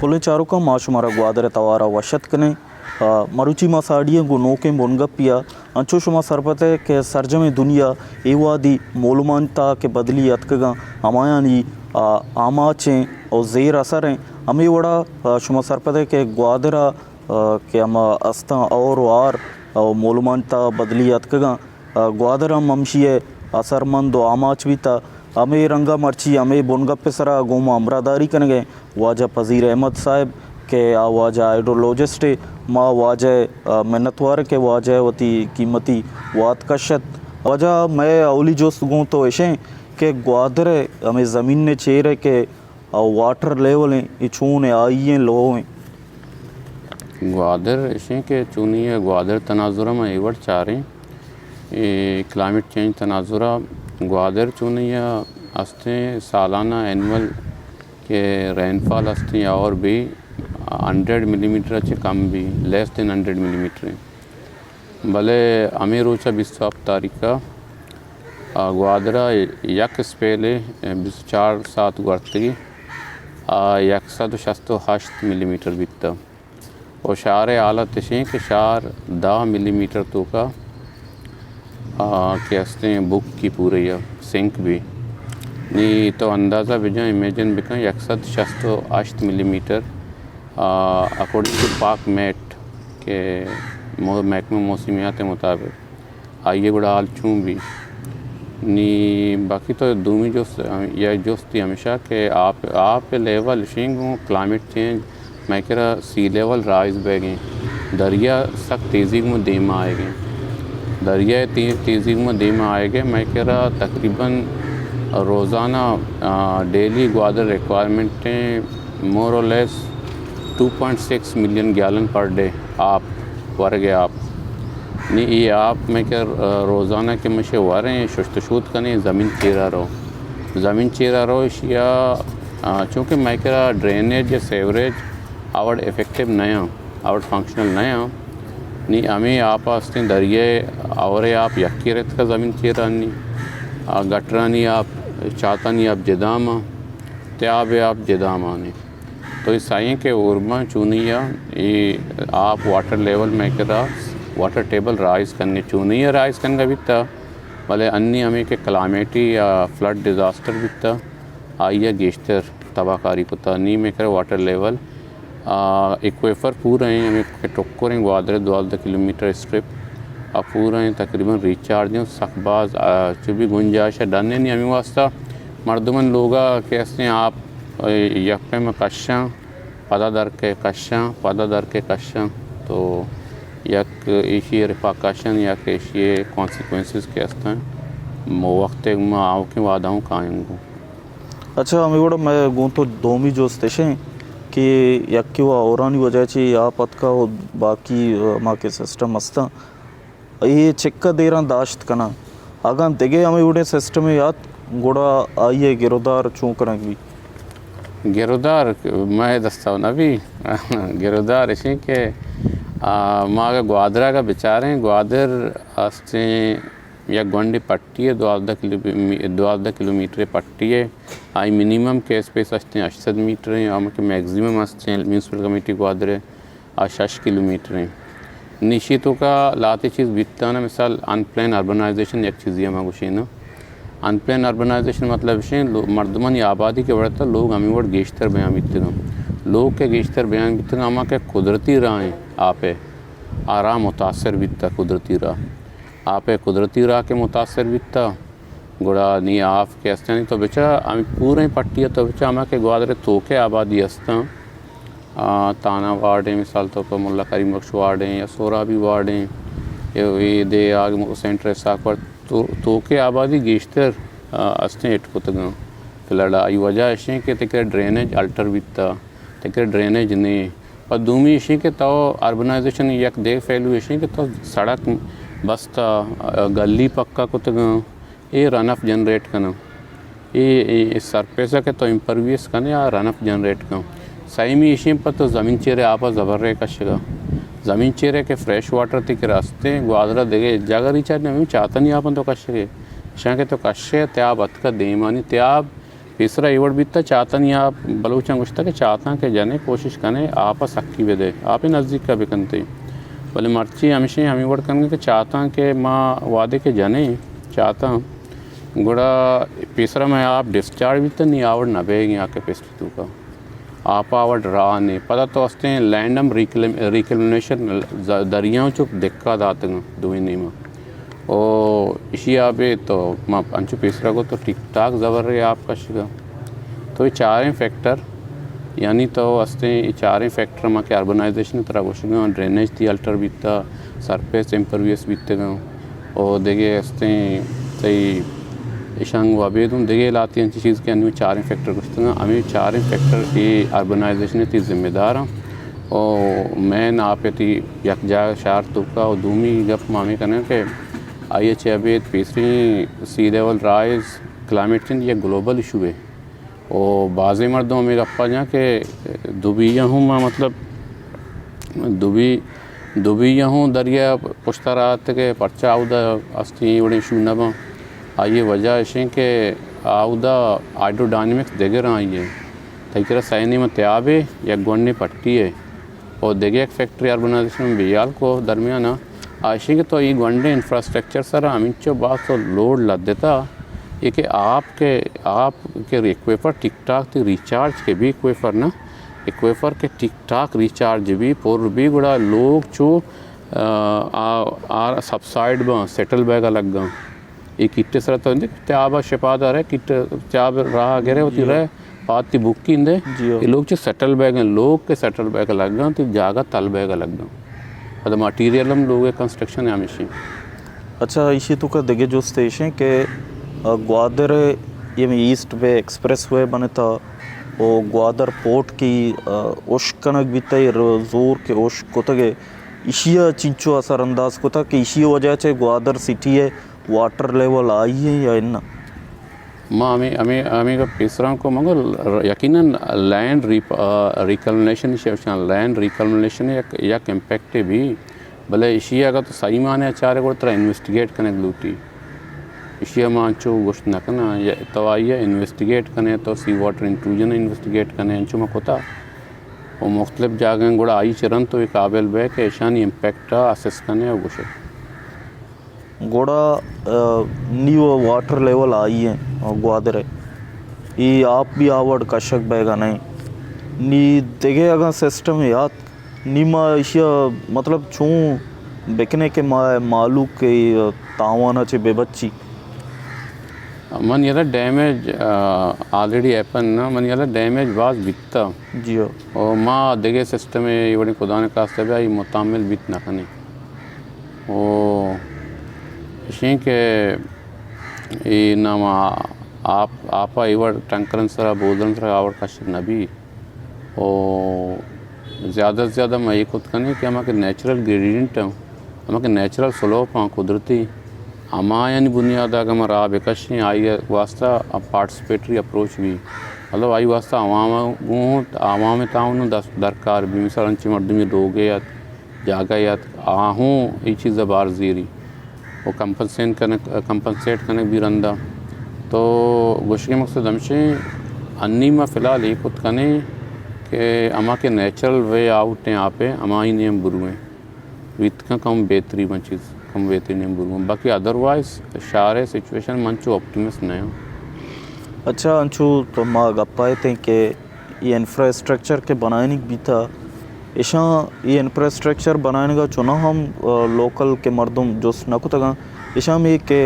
Pole charuka mashumara guadare tawara washat kane maruchi masadiye gunoke bongapia ancho shuma sarpate ke sarjame dunia ewadi molumanta ke badli atkaga amayani आमाचें और ज़ेर असर हैं हमें बड़ा शुमा सरपदे के ग्वादरा के हम अस्ता और वार मोलमानता बदलियात कगा ग्वादरा ममशिए असरमंद आमाच भी था हमें रंगा मर्ची हमें बोनगप्पे सरा गोमा अमरादारी करेंगे वाजा पजीर अहमद साहब के वाजा हाइड्रोलॉजिस्ट माँ वाजा मेहनतवार के वाजा वती कीमती वात कशत वाजा मैं अवली जोस्त गूँ तो ऐसे کہ گوادر ہمیں زمین نے چہرے کے واٹر لیول ہیں چون آئییں لو ہیں گوادر ایشیں کہ چونی ہے گوادر تناظرہ میں ایوڑ چاہ رہے ہیں کلائمیٹ چینج تناظرہ گوادر چونی ہے ہستے سالانہ اینول کے رین فال ہستے اور بھی 100 ملی میٹر اچھے کم بھی لیس دین 100 ملی میٹر ہیں بھلے ہمیں روچہ 27 تاریخہ گوادرہ یک سپیلے 24 ساعت گوارتگی 168 ملی میٹر بیتا اور شعر اعلیٰ تشیں کہ شعر 10 ملی میٹر تو کا کہ ہستے بک کی پوری ہے سنک بھی نہیں تو اندازہ بجائیں امیجن بکن 168 ملی میٹر اکارڈنگ ٹو پاک میٹ کے محکمہ موسمیات مطابق آئیے گڑا حال چون بھی نی باقی تو دومی جوستی ہمیشہ کہ آپ لیول شنگ ہوں کلائمیٹ چینج میں کہہ رہا سی لیول رائز بہ گئیں دریا سخت تیزی میں دیما آئے گئے دریا تیزی میں دیما آئے گئے میں کہہ رہا تقریباً روزانہ ڈیلی گوادر ریکوائرمنٹیں مور اور لیس 2.6 ملین گیلن پر ڈے آپ ورگے آپ نہیں یہ آپ میں کہ روزانہ کے مشے ورے ہیں ششتشوت کریں زمین چیرہ رو یا چونکہ میں کہ ڈرینیج یا سیوریج آوڑ افیکٹیو نیا آوڑ فنکشنل نیا نہیں ہمیں آپ ہستے دریائے آورے آپ یکی رت کا زمین چیرہ نہیں گٹرانی آپ چاہتا نہیں آپ جدامہ تیاب آپ جدامہ نہیں تو اس آئیں کہ ارما چونیا یہ آپ واٹر لیول میں کہ واٹر ٹیبل رائز کرنے چونی ہے رائز کرنے کا بھی تھا بھلے انی ہمیں کہ کلائمیٹی یا فلڈ ڈیزاسٹر بھی تھا آئیے گیشتر تباہ کاری کو تھا نہیں میں کہ واٹر لیول ایکویفر پورے ہیں ہمیں کہ ٹکر ہیں گوادر 12 کلومیٹر اسٹرپ پورے ہیں تقریباً ریچارج ہیں سخباز جو بھی گنجائش ہے ڈرنے نہیں ہمیں واسطہ مردمن لوگا کیسے ہیں آپ یکپے میں کشاں پدا در کے کشاں تو یک ایشی ریپاکاشن یا کہ ایشی کانسیکوینسز کے ہستے ہیں وقت میں آؤ کے وعدہوں قائم گوں اچھا ہمیں بڑا میں گوں تو دومی جو استشیں کہ یک کی وہ اورانی وجہ چی یا پت کا باقی ماں کے سسٹم ہستا یہ چکہ دیران داشت کنا آگاں دیگے ہمیں بڑے سسٹم یاد گوڑا آئیے گرودار چون کریں گی گرودار میں دستا ہوں نبی گرودار ایشی کہ ماں کا گوادرہ کا بچارے ہیں گوادر ہستے یا گونڈی پٹی ہے 12 کلومیٹر پٹی ہے آئی منیمم کے اسپیس ہستے ہیں 80 میٹر ہیں اور کہ میگزیمم ہستے ہیں میونسپل کمیٹی گوادر ہے 6 کلومیٹر ہیں نیشیتوں کا لاتی چیز بیتتا نا مثال ان پلین اربنائزیشن ایک چیز یہ ہمیں گوشی نا ان پلین اربنائزیشن مطلب ہے مردمان یا آبادی کے بڑھتا لوگ ہمیں وڑ گیشتر بیان بیتتے گا لوگ کے گیشتر بیان بیتتے گا ہمیں کہ قدرتی راہیں آپ آرام متاثر بیتا قدرتی راہ آپ قدرتی راہ کے متاثر بیتا گوڑا نہیں آپ کے ہستے نہیں تو بچہ ہمیں پورے پٹی ہے تو بچہ ہمیں کہ گوادر توکے آبادی ہستا تانا وارڈ ہیں مثال تو پر ملا کریم بخش وارڈ ہیں یا سورابی وارڈ ہیں یہ دے آگ سینٹر ساک پر توکے آبادی گیشتر ہستے اٹھ کتگاں فلڈا آئی وجہ ایشیں کہ تکر ڈرینیج الٹر بیتا تکر ڈرینیج نہیں اور دومی ایشیں کہ تو اربنائزیشن یک دیکھ فیلو ایشیں کہ تو سڑک بستا گلی پکا کتگاں یہ رن اف جنریٹ کرنا یہ سرپیسہ کے تو امپرویس کرنا یا رن اف جنریٹ کرنا صحیح میں ایشیں پر تو زمین چیرے آپا زبر رہے کشگا زمین چیرے کے فریش واٹر تھی کہ راستے گوادرہ دیگے جاگہ ریچارج نہیں چاہتا نہیں آپن تو کشگے شاہ کے تو کشے تیاب ات کا دیمانی تیاب तीसरा इवड़ बीतता चाहता नहीं आप बलूचा गुश्ता के चाहता के जाने कोशिश करें आप सक्की भी दे आप ही नज़दीक का भी करते बोले मर्ची हमेशा हम इवड़ करेंगे कि चाहता कि माँ वादे के जाने चाहता गुड़ा तीसरा में आप डिस्चार्ज भी तो नहीं आवड़ ना बेगी आके पेस्ट तू का आप आवड़ रहा नहीं पता तो हंसते हैं लैंडम रिकलनेशन दरियाओं चुप दिक्कत आते हैं दुई नहीं में और इसी आबे तो माँ अंशु तीसरा को तो ठीक ठाक ज़बर है आपका शिका तो ये चारें फैक्टर यानी तो हंसते हैं ये चारें फैक्टर माँ के अर्बनाइजेशन तरह कुछ ड्रेनेज थी अल्टर बीतता सरफेस इम्परवियस बीतते गए और देखे हंसते हैं सही इशांग वाबे तुम देखे लाती हैं चीज़ के अन्य चारें फैक्टर कुछ तो हमें चारें फैक्टर ये अर्बनाइजेशन थी जिम्मेदार हैं और मैं ना पे थी यक जा शार तुका और दूमी गप मामी करने के आइए अभी तीसरी सी लेवल राइज क्लाइमेट चेंज ये ग्लोबल इशू है और बाज़ मर्दों में गप्पा जहाँ के दुबिया हूँ मैं मतलब दुबिया हूँ दरिया पुछता रात के पर्चा आउदा अस्ती बड़े इशू न बा आइए वजह ऐसे कि आउदा हाइड्रोडायनेमिक्स देखे रहा है तरीके सैनी में त्याब है या गोंडी पट्टी है और देखे एक फैक्ट्री अर्बनाइजेशन में बियाल को दरमियान ऐसे कि तो ये गोंडे इंफ्रास्ट्रक्चर सर अमिचो बात तो लोड लद देता ये कि आपके एक्वेफर ठीक ठाक थी रिचार्ज के भी एक्वेफर ना एक्वेफर के ठीक ठाक रिचार्ज भी पूर्व भी गुड़ा लोग जो सबसाइड में सेटल बैग अलग गा ये किट्टे सर तो त्याब शिपादा रहे किट त्याब रहा गिरे होती रहे पाती बुक की इंदे ये लोग जो सेटल बैग हैं लोग के सेटल बैग अलग गा तो जागा तल बैग अलग गा मतलब मटीरियल हम लोग कंस्ट्रक्शन है हमेशा अच्छा इसी तो का देखे जो स्टेशन के ग्वादर ये में ईस्ट वे एक्सप्रेस वे बने था और ग्वादर पोर्ट की ओशकनक बीता जोर के ओश को तक इशिया चिंचो असरअंदाज को था कि इसी वजह से ग्वादर सिटी है वाटर लेवल आई है या इन्ना माँ हमें का तीसरा को मगर यकीनन लैंड रिकलनेशन लैंड रिकलनेशन एक इम्पैक्ट है भी भले इशिया का तो सही माने अचार को तरह इन्वेस्टिगेट करने लूटी इशिया मांचो गोश्त न करना या तो आइए इन्वेस्टिगेट करने तो सी वाटर इंट्रूजन इन्वेस्टिगेट करने अंचो में कोता और मुख्तलिफ जगह गुड़ा आई चरण तो एक काबिल बे के ऐशानी इम्पैक्ट असेस करने और गोशे गोड़ा न्यू वाटर लेवल आई है ग्वादर ये आप भी आवड़ कशक बैगा नहीं नी देखे अगर सिस्टम याद नीमा इशिया मतलब छूँ बेकने के मालू के तावाना चे बेबच्ची मन ये डैमेज ऑलरेडी हैपन ना मन ये डैमेज बाज बिकता जी हो और माँ देखे सिस्टम है ये बड़ी खुदा ने कास्ते भाई मुतामिल बित ना कने ओ इसी के ये नाम आपा इवर टंकरन सरा बोधन सरा आवर कशक नबी और ज़्यादा से ज़्यादा मैं ये खुद कने कि हमारे नेचुरल ग्रेडियंट है हमारे नेचुरल स्लोप हैं कुदरती हमा यानी बुनियाद अगर हमारा बेकशी आई वास्ता पार्टिसिपेटरी अप्रोच भी मतलब आई वास्ता आवाम ताउन दरकार भी मिसाल अंची मर्दमी लोगे या जागा या आहूँ ये चीज़ बार जीरी वो कंपनसेट करने भी रंदा तो गोश के मकसद हमसे अन्नी में फ़िलहाल ये खुद कने कि अमा के नेचुरल वे आउट हैं आप अमा ही नियम बुरू हैं वित का कम बेहतरी में चीज़ कम बेहतरी नियम बुरू हैं बाकी अदरवाइज शारे सिचुएशन मंचो ऑप्टिमिस्ट नहीं हो अच्छा अंशु तो माँ गप्पाए थे कि ये इंफ्रास्ट्रक्चर के बनाने भी था ऐसा ये इंफ्रास्ट्रक्चर बनाने का चुना हम लोकल के मर्दम जो नकु तक ऐसा में के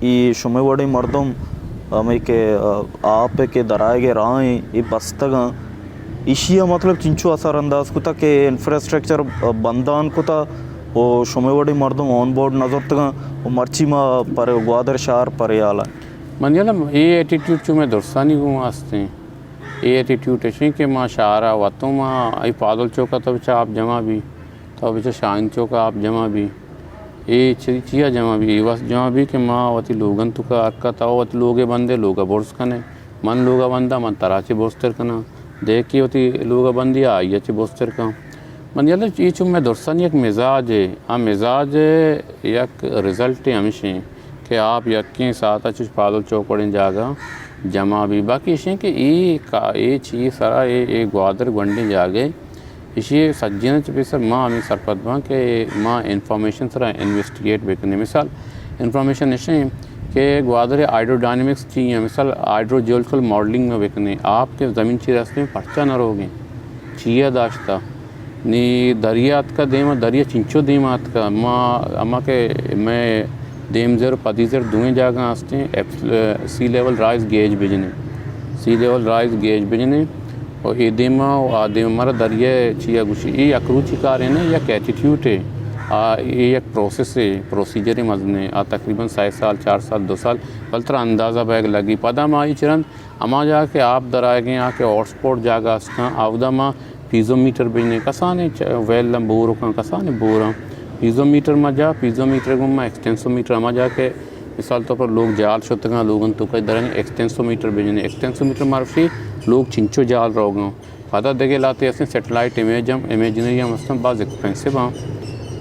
ये शुमे बड़े मर्दम हमें के आप के दराए के राह ये बस तक इशिया मतलब चिंचो असरअंदाज को था कि इंफ्रास्ट्रक्चर बंदान को था वो शुमे बड़े मर्दम ऑन बोर्ड नजर तक वो मर्ची में पर ग्वादर शहर पर आला मन ये एटीट्यूड चो मैं दुरसानी को वास्ते ये एटीट्यूड ऐसे कि माँ शारा वातों माँ आई पादल चौका तो बच्चा आप जमा भी तो बच्चा शाइन चौका आप जमा भी ये चिया जमा भी बस जमा भी कि माँ वती लोगन तो का अक्का था वती लोगे बंदे लोगा बोर्स कने मन लोगा बंदा मन तराचे बोस्तर कना देख के होती लोगा बंदी आई अच्छे बोस्तर का मन ये चुम मैं दुरसानी एक मिजाज है हाँ मिजाज एक रिज़ल्ट है हमेशा कि आप यकीन साथ अच्छे पादल चौकड़े जागा जमा भी बाकी इशें कि ये चीज़ सारा ये ग्वादर गंडे जागे इशे सज्जन भी सर माँ हमें सरपत माँ के माँ इंफॉर्मेशन सर इन्वेस्टिगेट बेकने मिसाल इंफॉर्मेशन इशे कि ग्वादर हाइड्रोडायनेमिक्स चाहिए मिसाल हाइड्रोजियोलॉजिकल मॉडलिंग में बेकने आपके ज़मीन ची रास्ते में पर्चा न रोगे चिया दाश्ता नी दरियात का देमा दरिया चिंचो देमात का माँ अमा के मैं देम ज़र पदी ज़र दुएं जागा आस्ते सी लेवल राइज गेज बिजने और ये देमा आदे हमारा दरिया चिया गुशी ये अकरू चिकार है ना या कैटिट्यूड है ये एक प्रोसेस है प्रोसीजर है मजने तकरीबन 6 साल 4 साल 2 साल बल्तरा अंदाज़ा बैग लगी पदा माई चिरन अमा जाके आप दराए गए आके हॉटस्पॉट जागा आस्ता आवदा माँ पीज़ोमीटर बिजने कसाने वेल बोर का कसाने बोरा पीज़ोमीटर में जा पीज़ोमीटर को मैं एक्सटेंसोमीटर में जाके मिसाल तौर पर लोग जाल शुतगा लोगन तो कई तरह एक्सटेंसोमीटर भेजने एक्सटेंसोमीटर मार्फी लोग चिंचो जाल रोगा पता देखे लाते ऐसे सेटेलाइट इमेजनरी हम मसलन बाज़ एक्सपेंसिव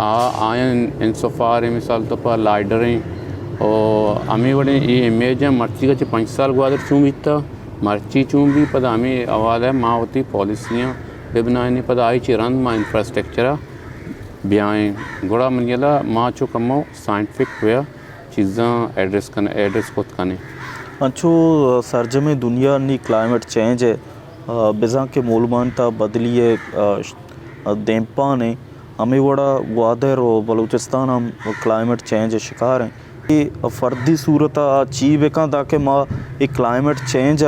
आयन इन सफ़ार मिसाल तौर पर लाइडरें और हमें बड़े ये इमेज है मर्ची का 5 साल ग्वादर चूँ बीतता मर्ची चूँ भी पता हमें आवाज़ है माँ होती पॉलिसियाँ बेबनाने पता आई चिरंद माँ इंफ्रास्ट्रक्चर ब्याएँ गुड़ा मंजिला माँ चो कमो साइंटिफिक हुआ चीज़ां एड्रेस खुद कने अंचो सरजमे दुनिया नी क्लाइमेट चेंज है बिज़ा के मूलमानता बदलिए देंपा ने हमें बड़ा ग्वादर और बलूचिस्तान हम क्लाइमेट चेंज शिकार हैं ये फर्दी सूरत ची बेका ताकि माँ एक क्लाइमेट चेंज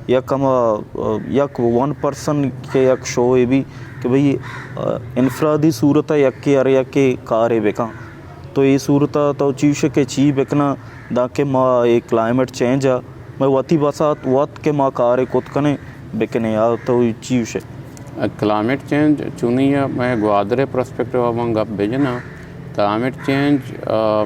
या कम यक 1% के यक शो ये भी कि भाई इनफरादी सूरत यक के अरे यक के कार बेका तो ये सूरत तो चीश के ची बेकना दाके माँ एक क्लाइमेट चेंज मैं वती बसात वत के माँ कार कुत कने बेकने या तो चीश क्लाइमेट चेंज चुनी है मैं ग्वादरे पर्सपेक्टिव अब गप भेजना क्लाइमेट चेंज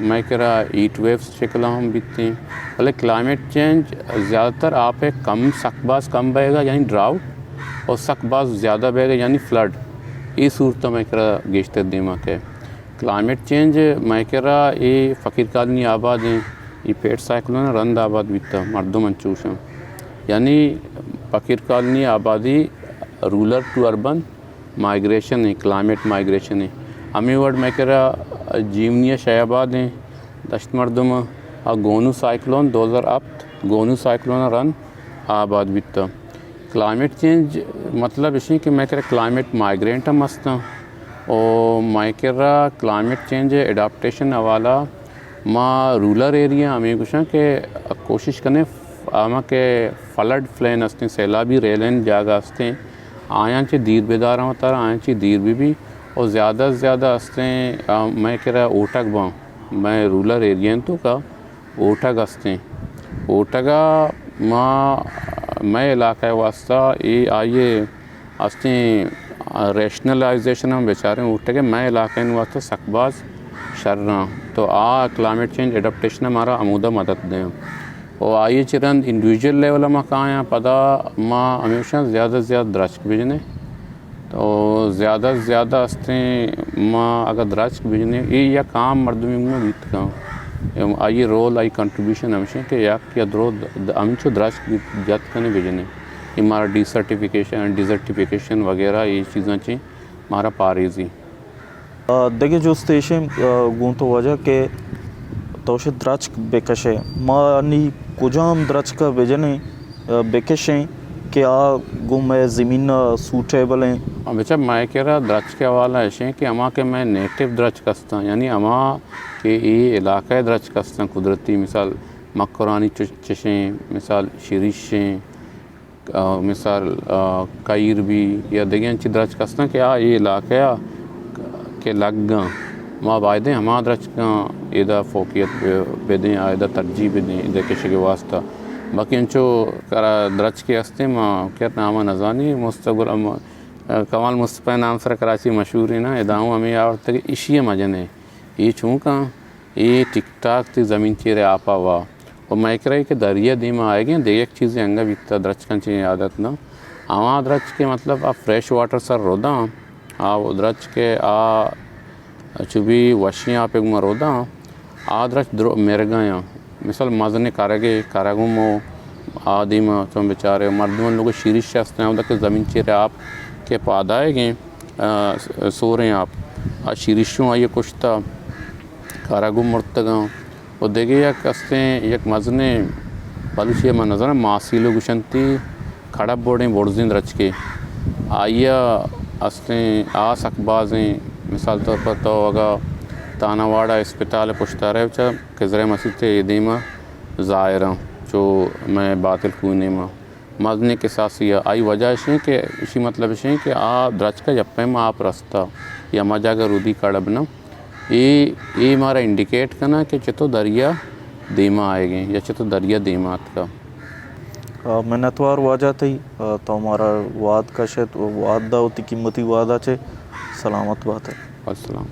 मैं कह रहा हीट वेव्स शक्ल हम बीतते हैं भले क्लाइमेट चेंज ज़्यादातर आप एक कम सकबाज कम बहेगा यानी ड्राउट और सकबाज ज़्यादा बहेगा यानी फ्लड ये सूरत मैं कह रहा गेश्तर दिमाग है क्लाइमेट चेंज मैं कह रहा ये फ़कीर कॉलोनी आबाद हैं ये पेट साइक्लोन रंद आबाद बीतता मर्दों मंचूस हैं यानी फ़कीर कॉलोनी आबादी रूरल टू अर्बन माइग्रेशन है क्लाइमेट माइग्रेशन है हमें वर्ड मैं कह रहा जीवनिया शयाबाद हैं दश्त मर्दम गोनू साइक्लोन 2008 गोनू साइक्लोन रन आबाद बीतता क्लाइमेट चेंज मतलब इसी कि मैं कह रहा क्लाइमेट माइग्रेंट मस्ता और मैं कह रहा क्लाइमेट चेंज एडाप्टेशन वाला माँ रूरल एरिया हमें कुछ के कोशिश करने आमा के फ्लड फ्लेन हस्ते सैलाबी रेलन जागा हस्ते आया चे दीर बेदार होता आया चे दीर भी और ज़्यादा से ज़्यादा हस्ते मैं कह रहा ओटक बाँ मैं रूरल एरिया तो का ओटक हस्ते ओटका माँ मैं इलाका वास्ता ये आइए हस्ते रैशनलाइजेशन हम बेचारे ओटके मैं इलाके वास्ते सकबाज शर्रा तो क्लाइमेट चेंज एडाप्टेशन हमारा अमूदा मदद दें और आइए चिरंद इंडिविजुअल लेवल में कहाँ हैं पता माँ हमेशा ज़्यादा से ज़्यादा दरख्त भेजने तो ज़्यादा से ज़्यादा हस्ते माँ अगर दरख्त भेजने ये या काम मर्दमी में बीत का आइए रोल आई कंट्रीब्यूशन हमेशा कि या द्रो हमचो दरख्त जत करने भेजने हमारा डिसर्टिफिकेशन वगैरह ये चीज़ें चाहिए हमारा पारेजी देखिए जो स्टेशन गूँ तो वजह के तोश द्रच बेकशे मानी कुजाम द्रच का बेजने बेकशे क्या गुम है ज़मीन सूटेबल हैं अब अच्छा मैं कह रहा द्रच के हवाला ऐसे कि अमा के मैं नेटिव द्रच कस्ता यानी अमा के ये इलाका द्रच कस्ता कुदरती मिसाल मक्रानी चशें मिसाल शिरिशें मिसाल कायर भी या देखें अच्छी द्रच कस्ता क्या ये इलाका के लग माँ वायदे हमा द्रच का इदा फोकियत बेदें आयदा तरजीह बेदें इदा किसी के वास्ता बाकी इंचो करा द्रच के हस्ते माँ क्या नामा नज़ानी मुस्तक़बिल कमाल मुस्तफ़ा नाम सर कराची मशहूर है ना इदाऊँ हमें और तक इशिए मजन है ये चूँका ये टिक टाक थी ज़मीन चेरे आपा हुआ और मैं कह रही कि दरिया दीमा आएगी देख चीज़ें अंगा बीतता द्रच का चाहिए आदत ना आवा द्रच के मतलब आप फ्रेश वाटर सर रोदा वो द्रच के चुभी वशियाँ पे मरोदा आद्रच मेरे गया मिसाल मजने कारगे कारागुमो आदिम तो बेचारे मर्दमन लोग शीरिश हस्ते हैं कि ज़मीन चेहरे आप के पादाए गए सो रहे हैं आप शीरिशों आइए कुश्ता कारागु मुर्तगा और देखे यक हस्ते यक मजने बलुशिया में नजर मासीलो गुशंती खड़ा बोर्डें बोर्जिंद रच के आइया हस्ते आस अखबाजें मिसाल तौर पर तो अगर तानावाड़ा अस्पताल पुश्तारे कज़र मसीद दीमा ज़ायरा जो मैं बातिल कूने में मजने के साथ या आई वजह से कि इसी मतलब से कि आ द्रच का जप्पे में आप रास्ता या मजा का रूदी कड़बना ये हमारा इंडिकेट करना कि चतो दरिया दीमा आएंगे या चतो दरिया दीमात का मिन्नतवार वाजा थी तो हमारा वाद का शायद वादा होती कीमती वादा चे सलामत बात है। अस्सलाम।